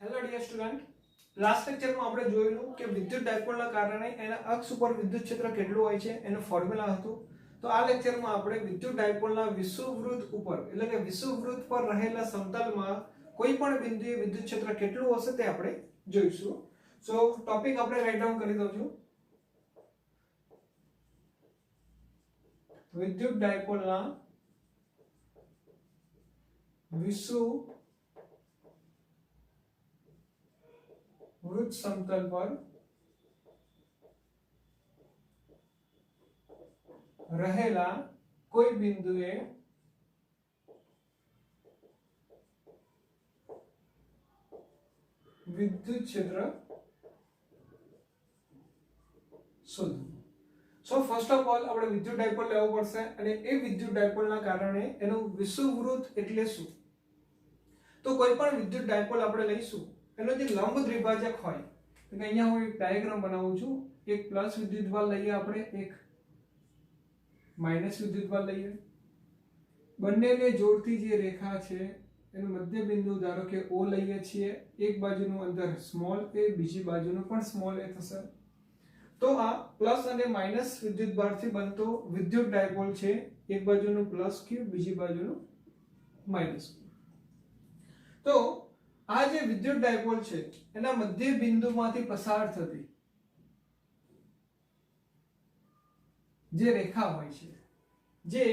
Hello dear student, last લેક્ચરમાં આપણે જોયું કે વિદ્યુત ડાયપોલના કારણે એના અક્ષ ઉપર વિદ્યુત ક્ષેત્ર કેટલું હોય છે એનું ફોર્મ્યુલા હતું. તો આ લેક્ચરમાં આપણે વિદ્યુત ડાયપોલના વિષુવવૃત્ત ઉપર એટલે કે વિષુવવૃત્ત પર રહેલા સમતલમાં કોઈ પણ બિંદુએ વિદ્યુત ક્ષેત્ર કેટલું હશે તે આપણે જોઈશું. સો ટોપિક આપણે રાઈટ ડાઉન કરી દઉં છું. વિદ્યુત ડાયપોલના વિષુવવૃત્ત સમતલ પર રહેલા કોઈ બિંદુએ વિદ્યુત ક્ષેત્ર શોધવું. સો ફર્સ્ટ ઓફ ઓલ આપણે વિદ્યુત ડાયપોલ લેવો પડશે અને એ વિદ્યુત ડાયપોલના કારણે એનું વિષુવવૃત્ત એટલે શું? તો કોઈ પણ વિદ્યુત ડાયપોલ આપણે લઈશું એનો જે લંબ દ્વિભાજક હોય તો અહીંયા હું એક ડાયાગ્રામ બનાવું છું. એક પ્લસ વિદ્યુતભાર લઈએ આપણે, એક માઈનસ વિદ્યુતભાર લઈએ. બંનેને જોડતી જે રેખા છે એનું મધ્ય બિંદુ ધારો કે O લઈએ છીએ. એક બાજુનું અંતર સ્મોલ a, બીજી બાજુનું પણ સ્મોલ a થશે. તો આ પ્લસ અને માઈનસ વિદ્યુતભારથી બનતો વિદ્યુત ડાયપોલ છે. એક બાજુનું પ્લસ q, બીજી બાજુનું માઈનસ q. તો આ જે વિદ્યુત ડાયપોલ છે એના મધ્ય બિંદુમાંથી પસાર થતી જે રેખા હોય છે જે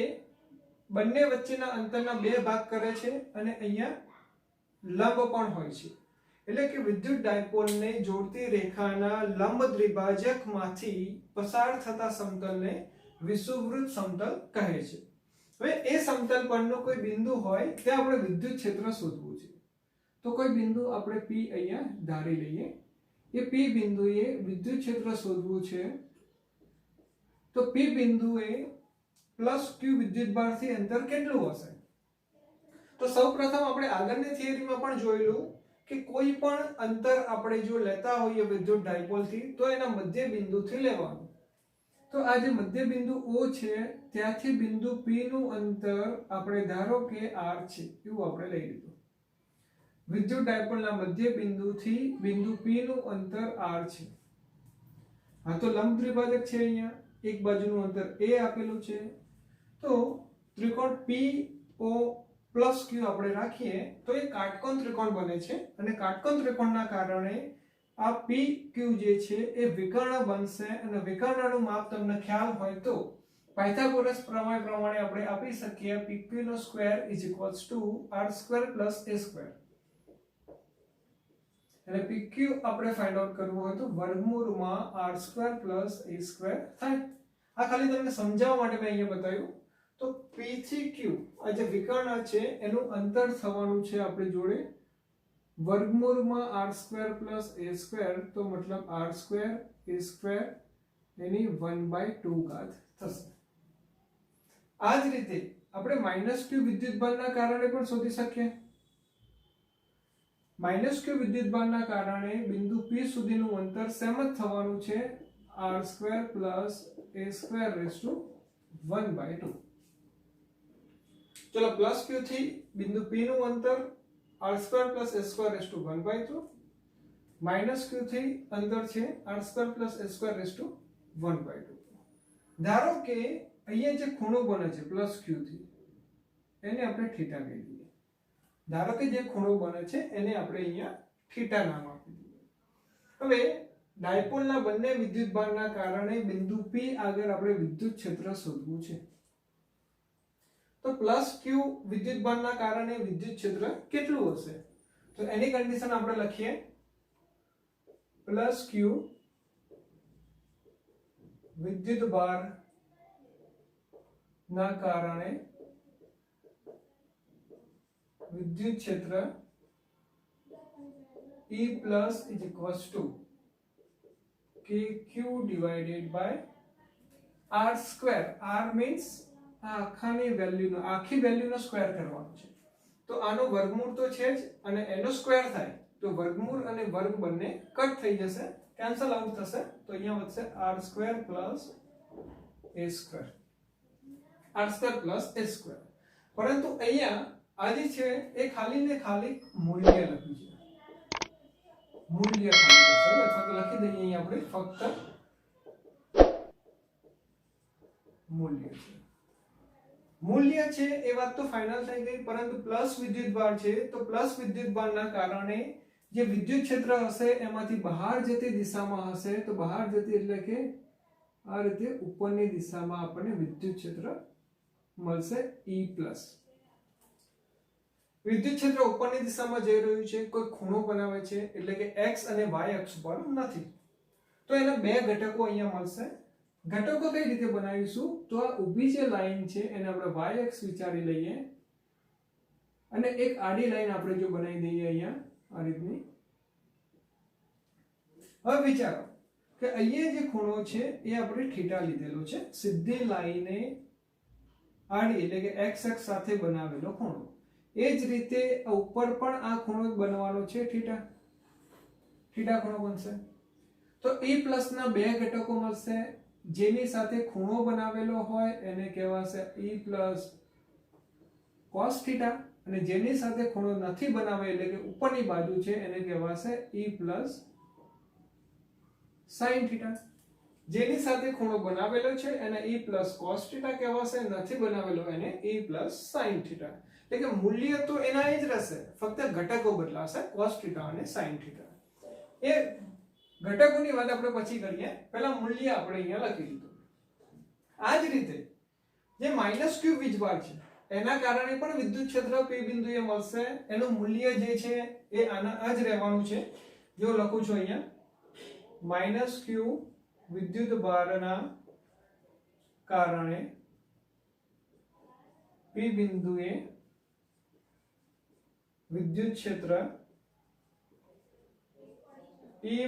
બંને વચ્ચેના અંતરના બે ભાગ કરે છે અને અહીંયા લંબ પણ હોય છે. એટલે કે વિદ્યુત ડાયપોલને જોડતી રેખાના લંબ દ્વિભાજકમાંથી પસાર થતા સમતલને વિષુવવૃત્ત સમતલ કહે છે. હવે એ સમતલ પરનો કોઈ બિંદુ હોય ત્યાં આપણે વિદ્યુત ક્ષેત્ર શોધવું છે. તો કોઈ બિંદુ આપણે P અહીંયા ધારી લઈએ. એ P બિંદુએ વિદ્યુત ક્ષેત્ર શોધવું છે. તો P બિંદુએ પ્લસ q વિદ્યુતભારથી અંતર કેટલું હશે? તો સૌપ્રથમ આપણે આગળની થિયરીમાં પણ જોયેલું કે કોઈ પણ અંતર આપણે જો લેતા હોઈએ વિદ્યુત ડાયપોલથી તો એના મધ્ય બિંદુથી લેવાનું. તો આ જે મધ્ય બિંદુ O છે ત્યાંથી બિંદુ P નું અંતર આપણે ધારો કે r છે એવું આપણે લઈ લીધું. વિદ્યુત ડાયપોલના મધ્ય બિંદુથી બિંદુ P નું અંતર r છે. આ તો લંબ દ્વિભાજક છે. અહીંયા એક બાજુનું અંતર a આપેલું છે. તો ત્રિકોણ PO પ્લસ q આપણે રાખીએ તો એ કાટકોણ ત્રિકોણ બને છે અને કાટકોણ ત્રિકોણના કારણે આ PQ જે છે એ વિકર્ણ બનશે અને વિકર્ણનું માપ તમને ખ્યાલ હોય તો પાયથાગોરસ પ્રમેય પ્રમાણે આપણે આપી શકીએ PQ નો સ્ક્વેર r² + a². અને PQ આપણે ફાઇન્ડ આઉટ કરવું હોય તો વર્ગમૂળમાં r² + a² થાય. આ ખાલી તમને સમજાવવા માટે મેં અહીંયા બતાવ્યું. તો P થી Q આ જે વિકર્ણ છે એનું અંતર થવાનું છે આપણી જોડે વર્ગમૂળમાં r² + a². તો મતલબ r² a² એની 1/2 ઘાત થશે. આ જ રીતે આપણે -q વિદ્યુતભારના કારણે પણ શોધી શકીએ. -q વિદ્યુતભારના કારણે બિંદુ P સુધીનું અંતર સેમ જ થવાનું છે r² + a²/1/2. ચલો પ્લસ q થી બિંદુ P નું અંતર r² + a²/1/2. માઈનસ q થી અંતર છે r² + a²/1/2. ધારો કે અહીંયા જે ખૂણો બને છે પ્લસ q થી એને આપણે θ કહી દઈએ. ધારો કે જે ખૂણો બને છે એને આપણે અહીંયા θ નામ આપી દઈએ. હવે ડાયપોલના બંને વિદ્યુતભારના કારણે બિંદુ P આગળ આપણે વિદ્યુત ક્ષેત્ર શોધવું છે. તો પ્લસ q વિદ્યુતભારના કારણે વિદ્યુત ક્ષેત્ર કેટલું હશે? તો એની કન્ડિશન આપણે લખીએ પ્લસ q વિદ્યુતભાર ના કારણે વિદ્યુત ક્ષેત્ર E plus is equals to kq divided by r². r means આખી વેલ્યુનો સ્ક્વેર કરવાનો છે. તો આનો વર્ગમૂળ તો છે જ અને એનો સ્ક્વેર થાય તો વર્ગમૂળ અને વર્ગ બંને કટ થઈ જશે, કેન્સલ આઉટ થશે. તો અહીંયા વધશે r² + a². પરંતુ અહીંયા આ જે છે એ ખાલી ને ખાલી મૂલ્ય લખ્યું છે. મૂલ્ય ખાલી કરશે અથવા તો લખી દઈએ અહીં આપણે ફક્ત મૂલ્ય છે. મૂલ્ય છે એ વાત તો ફાઇનલ થઈ ગઈ, પરંતુ પ્લસ વિદ્યુતભાર છે તો પ્લસ વિદ્યુતભારના કારણે જે વિદ્યુત ક્ષેત્ર હશે એમાંથી બહાર જતી દિશામાં હશે, તો બહાર જતી એટલે કે આ રીતે ઉપરની દિશામાં આપણને વિદ્યુત ક્ષેત્ર મળશે E+. વિદ્યુત ક્ષેત્ર ઉપરની દિશામાં જઈ રહ્યું છે, કોઈ ખૂણો બનાવે છે એટલે કે x અને y અક્ષ પર નથી, તો એના બે ઘટકો અહીંયા મળશે. ઘટકો કઈ રીતે બનાવીશું, તો આ ઊભી જે લાઈન છે એને આપણે y અક્ષ વિચારી લઈએ અને એક આડી લાઈન આપણે જો બનાવી દઈએ અહીંયા આ રીતની. હવે વિચારો કે અહીંયા જે ખૂણો છે એ આપણે થીટા લીધેલો છે, સીધી લાઈને આડી એટલે કે x અક્ષ સાથે બનાવેલો ખૂણો. એ જ રીતે ઉપર પણ આ ખૂણો બનવાનો છે થીટા, થીટા ખૂણો બનશે. તો E+ ના બે ઘટકો મળશે, જેની સાથે ખૂણો બનાવેલો હોય એને કહેવાશે E+ cos θ, અને જેની સાથે ખૂણો નથી બનાવેલો એટલે કે ઉપરની બાજુ છે એને કહેવાશે E+ sin θ. જેની સાથે ખૂણો બનાવેલો છે એને E+ cos θ કહેવાશે, નથી બનાવેલો એને E+ sin θ. એટલે કે મૂલ્ય તો એના એ જ રહેશે, ફક્ત ઘટકો બદલાશે cos θ અને sin θ. એ ઘટકોની વાત આપણે પછી કરીએ, પહેલા મૂલ્ય આપણે અહીંયા લખી દીધું. આ જ રીતે જે -q વીજભાર છે એના કારણે પણ વિદ્યુત ક્ષેત્ર P બિંદુએ મળશે. એનું મૂલ્ય જે છે એ આના આ જ રહેવાનું છે. જો લખું છું અહીંયા -q વિદ્યુત ભારના કારણે P બિંદુએ વિદ્યુત ક્ષેત્ર E-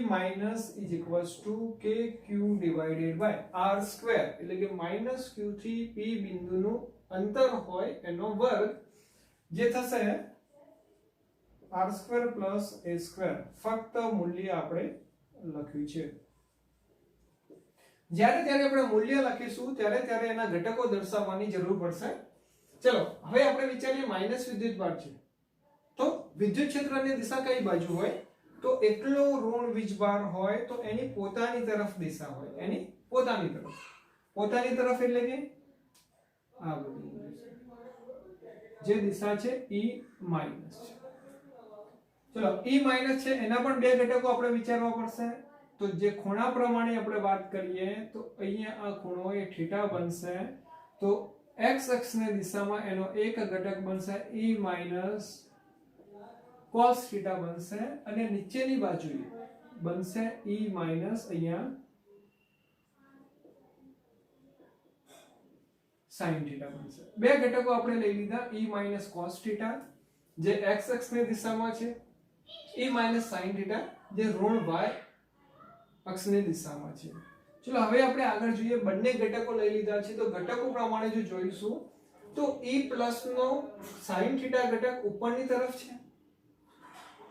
is equals to kq divided by r square, એટલે કે -q થી P બિંદુનું અંતર હોય એનો વર્ગ, જે થશે r square plus a square. ફક્ત મૂલ્ય આપણે લખ્યું છે. જ્યારે ત્યારે આપણે મૂલ્ય લખીશું ત્યારે ત્યારે એના ઘટકો દર્શાવવાની જરૂર પડશે. ચલો હવે આપણે વિચારીએ માઈનસ વિદ્યુતભાર છે તો વિદ્યુત ક્ષેત્રની દિશા કઈ બાજુ હોય, તો એકલો ઋણ વીજભાર હોય તો એની પોતાની તરફ દિશા હોય, એની પોતાની તરફ. પોતાની તરફ એટલે કે આ બધી જે દિશા છે E- છે. ચલો E- છે એના પણ બે ઘટકો આપણે વિચારવા પડશે. તો જે ખૂણા પ્રમાણે આપણે વાત કરીએ તો અહીંયા આ ખૂણો એ θ બનશે, તો x અક્ષની દિશામાં એનો એક ઘટક બનશે E- cos θ બનશે, અને નીચેની બાજુએ બનશે E- અહીંયા sin θ બનશે. બે ઘટકો આપણે લઈ લીધા E- cos θ જે x અક્ષની દિશામાં છે, E- sin θ જે ઋણ y અક્ષની દિશામાં છે. ચલો હવે આપણે આગળ જોઈએ. બંને ઘટકો લઈ લીધા છે તો ઘટકો પ્રમાણે જો જોઈશું તો E+ નો sin θ ઘટક ઉપરની તરફ છે,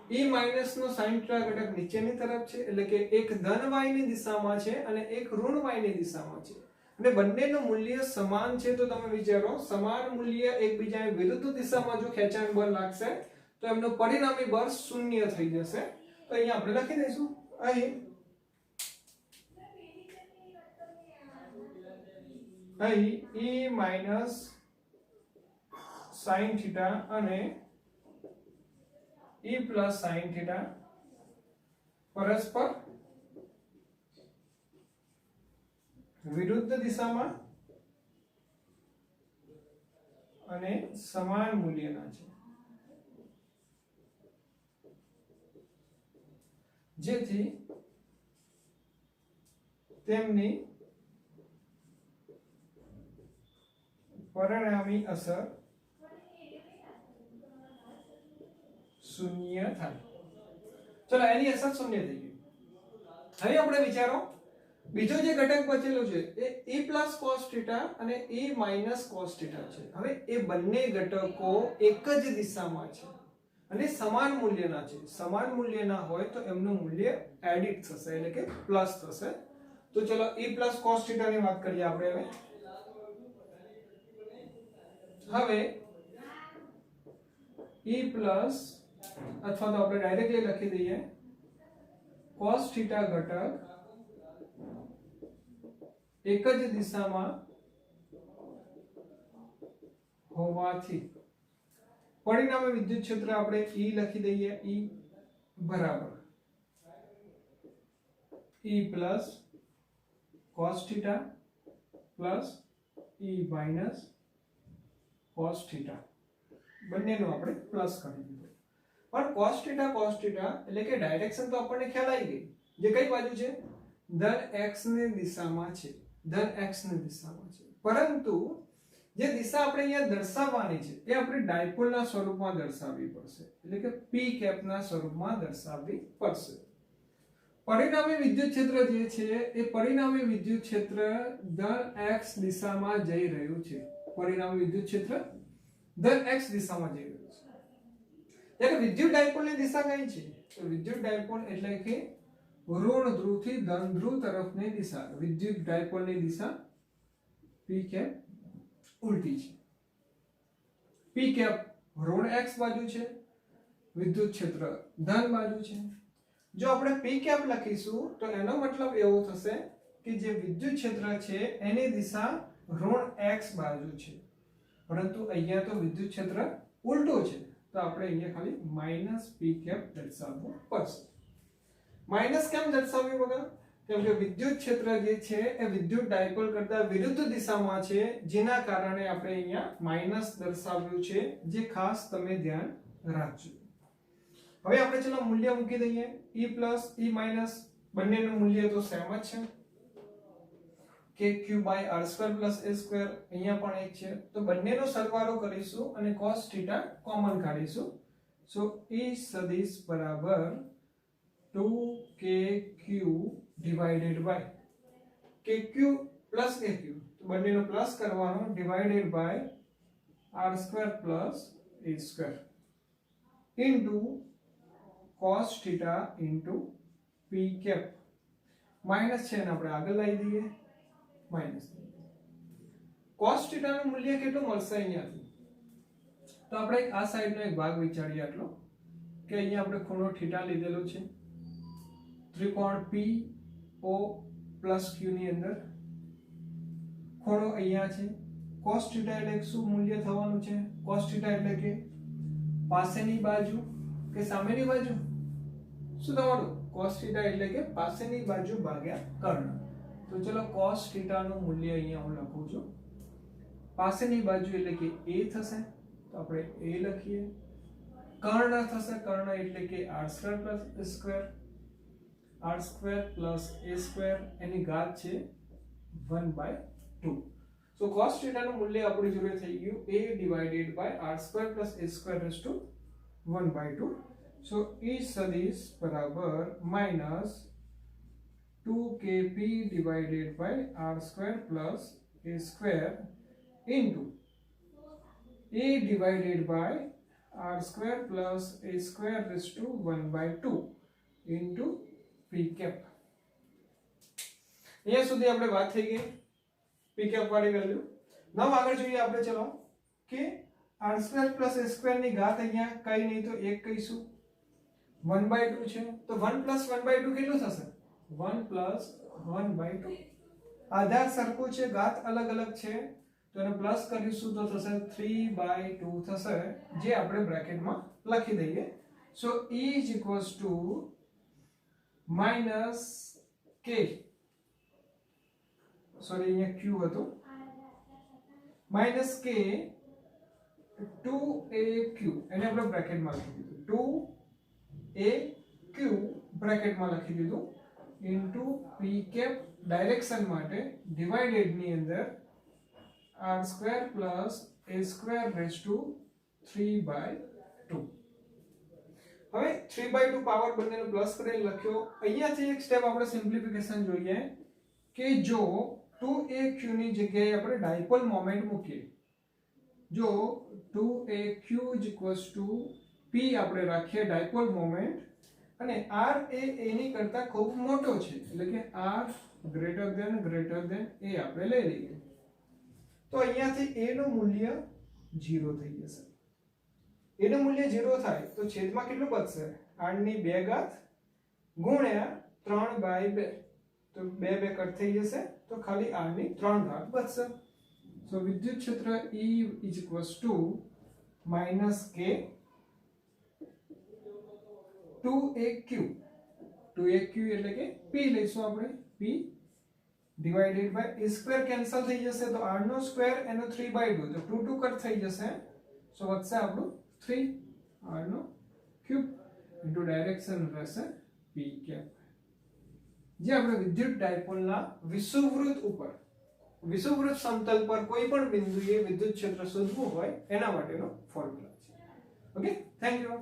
E- નો sin θ ઘટક નીચેની તરફ છે, એટલે કે એક ધન y ની દિશામાં છે અને એક ઋણ y ની દિશામાં છે, અને બંનેનું મૂલ્ય સમાન છે. તો તમે વિચારો સમાન મૂલ્ય એકબીજાને વિરુદ્ધ દિશામાં જો ખેંચાણ બળ લાગશે તો એમનું પરિણામી બળ શૂન્ય થઈ જશે. તો અહીંયા આપણે લખી દઈશું અહીં E- sin θ અને E+ sin θ પરસ્પર વિરુદ્ધ દિશામાં અને સમાન મૂલ્યના છે, જેથી તેમની પરિણામી અસર શૂન્ય થાય. ચલો એની અસર શૂન્ય થઈ ગઈ. હવે આપણે વિચારો બીજો જે ઘટક બચેલો છે એ E+ cos θ અને E- cos θ છે. હવે એ બંને ઘટકો એક જ દિશામાં છે અને સમાન મૂલ્યના છે. સમાન મૂલ્યના હોય તો એમનું મૂલ્ય એડિટ થશે એટલે કે પ્લસ થશે. તો ચલો E+ cos θ ની વાત કરીએ આપણે. હવે E+ અથવા તો આપણે ડાયરેક્ટલી લખી દઈએ cos θ ઘટક એક જ દિશામાં હોવાથી પરિણામે વિદ્યુત ક્ષેત્ર આપણે E લખી દઈએ, E બરાબર E plus cos θ plus E minus cos θ બંનેનો આપણે પ્લસ કરી દીધો. પણ cos θ એટલે કે ડાયરેક્શન તો આપણને ખ્યાલ આવી ગઈ, જે કઈ બાજુ છે, ધન x ની દિશામાં છે, ધન x ની દિશામાં છે. પરંતુ જે દિશા આપણે અહીંયા દર્શાવવાની છે એ આપણે ડાયપોલના સ્વરૂપમાં દર્શાવવી પડશે, એટલે કે p કેપના સ્વરૂપમાં દર્શાવવી પડશે. પરિણામી વિદ્યુત ક્ષેત્ર જે છે એ પરિણામી વિદ્યુત ક્ષેત્ર ધન x દિશામાં જઈ રહ્યું છે. પરિણામી વિદ્યુત ક્ષેત્ર ધન x દિશામાં જઈ રહ્યું છે. ત્યારે વિદ્યુત ડાયપોલની દિશા કઈ છે? તો વિદ્યુત ડાયપોલ એટલે કે ઋણ ધ્રુવથી ધન ધ્રુવ તરફની દિશા. વિદ્યુત ડાયપોલની દિશા p કેપ ઉલટી છે. p કેપ ઋણ x બાજુ છે, વિદ્યુત ક્ષેત્ર ધન બાજુ છે. જો આપણે p કેપ લખીશું તો એનો મતલબ એવો થશે કે જે વિદ્યુત ક્ષેત્ર છે એની દિશા ઋણ x બાજુ છે, પરંતુ અહીંયા તો વિદ્યુત ક્ષેત્ર ઉલટો છે, તો આપણે અહીંયા ખાલી માઈનસ p કેપ દર્શાવવું પડશે. માઈનસ કેમ દર્શાવ્યું વગર? કેમ કે વિદ્યુત ક્ષેત્ર જે છે એ વિદ્યુત ડાયપોલ કરતા વિરુદ્ધ દિશામાં છે, જેના કારણે આપણે અહીંયા માઈનસ દર્શાવ્યું છે, જે ખાસ તમે ધ્યાન રાખજો. હવે આપણે ચલો મૂલ્ય મૂકી દઈએ, E પ્લસ E માઈનસ બંનેનું મૂલ્ય તો સેમ જ છે, kq by r square plus a square અહીંયા પણ એક છે, તો બંનેનો સરવાળો કરીશું અને cos θ કોમન કાઢીશું. સો E સદિશ બરાબર 2kq divided by kq plus aq, તો બંનેનો પ્લસ કરવાનો, divided by r square plus a square into cos θ into p cap. Minus છે ને આપણે આગળ લઈ દઈએ, માઈનસ. cos θ નું મૂલ્ય કેટલું મળશે અહીંયાથી? તો આપણે આ સાઈડનો એક ભાગ વિચારીએ આટલો, કે અહીંયા આપણે ખૂણો θ લીધેલો છે, ત્રિકોણ PO પ્લસ Q ની અંદર ખૂણો અહીંયા છે. cos θ એટલે શું મૂલ્ય થવાનું છે? cos θ એટલે કે પાસેની બાજુ કે સામેની બાજુ? શું થવાનું? cos θ એટલે કે પાસેની બાજુ ભાગ્યા કર્ણ. તો ચલો cos θ નું મૂલ્ય અહીંયા હું લખું છું. પાસેની બાજુ એટલે કે a થશે, તો આપણે a લખીએ. કર્ણ થશે, કર્ણ એટલે કે r² + a², r² plus a² એની ઘાત છે 1/2. સો cos θ નું મૂલ્ય આપણી જોડે થઈ ગયું a divided by r² plus a² raised to 1/2. So E સદિશ બરાબર minus 2kp divided by r² plus a² into a divided by r² plus a² raised to 1/2 into p cap. અહીંયા સુધી આપણે વાત થઈ ગઈ p cap વાળી value. હવે આગળ જોઈએ આપણે, ચલો કે r² plus a² ની ઘાત અહીંયા કઈ નહીં તો 1 કહીશું, 1/2 છે, તો 1 plus 1/2 કેટલું થશે? 1 plus 1/2. આધાર સરખો છે, ઘાત અલગ અલગ છે, તો એને પ્લસ કરીશું તો થશે 3/2 થશે, જે આપણે બ્રેકેટમાં લખી દઈએ. સો E is equals to minus k, sorry અહીંયા q હતું, minus k 2aq, એને આપણે બ્રેકેટમાં લખી દીધું, 2aq બ્રેકેટમાં લખી દીધું, ઇન્ટુ p cap ડાયરેક્શન માટે, ડિવાઇડેડ ની અંદર r² plus a² raised to 3/2. હવે 3/2 પાવર બંનેનો પ્લસ કરીને લખ્યો. અહીંયાથી એક સ્ટેપ આપણે સિમ્પ્લિફિકેશન જોઈએ, કે જો 2aq ની જગ્યાએ આપણે ડાયપોલ મોમેન્ટ મૂકીએ, જો 2aq p આપણે રાખીએ ડાયપોલ મોમેન્ટ, અને r એ a ની કરતા ખૂબ મોટો છે, એટલે કે r greater than a આપણે લઈ લઈએ, તો અહીંયાથી a નું મૂલ્ય 0 થઈ જશે. a નું મૂલ્ય 0 થાય તો છેદમાં કેટલું બચશે? r ની 2 ઘાત ગુણ્યા 3/2 તો 2 કટ થઈ જશે તો ખાલી r ની 3 ઘાત બચશે. સો વિદ્યુત ક્ષેત્ર E is equals to -k 2aq 2aq એટલે કે p લઈશું આપણે p divided by a square cancel થઈ જશે તો r નો સ્ક્વેર એનો 3/2 તો 2 2 કટ થઈ જશે સો વધશે આપણું 3 r નો ક્યુબ ઇન્ટુ ડાયરેક્શન રહેશે p કેપ. જે આપણે વિદ્યુત ડાયપોલના વિષુવવૃત્ત સમતલ પર કોઈ પણ બિંદુએ વિદ્યુત ક્ષેત્ર શોધવું હોય એના માટેનો ફોર્મ્યુલા છે. Okay, thank you.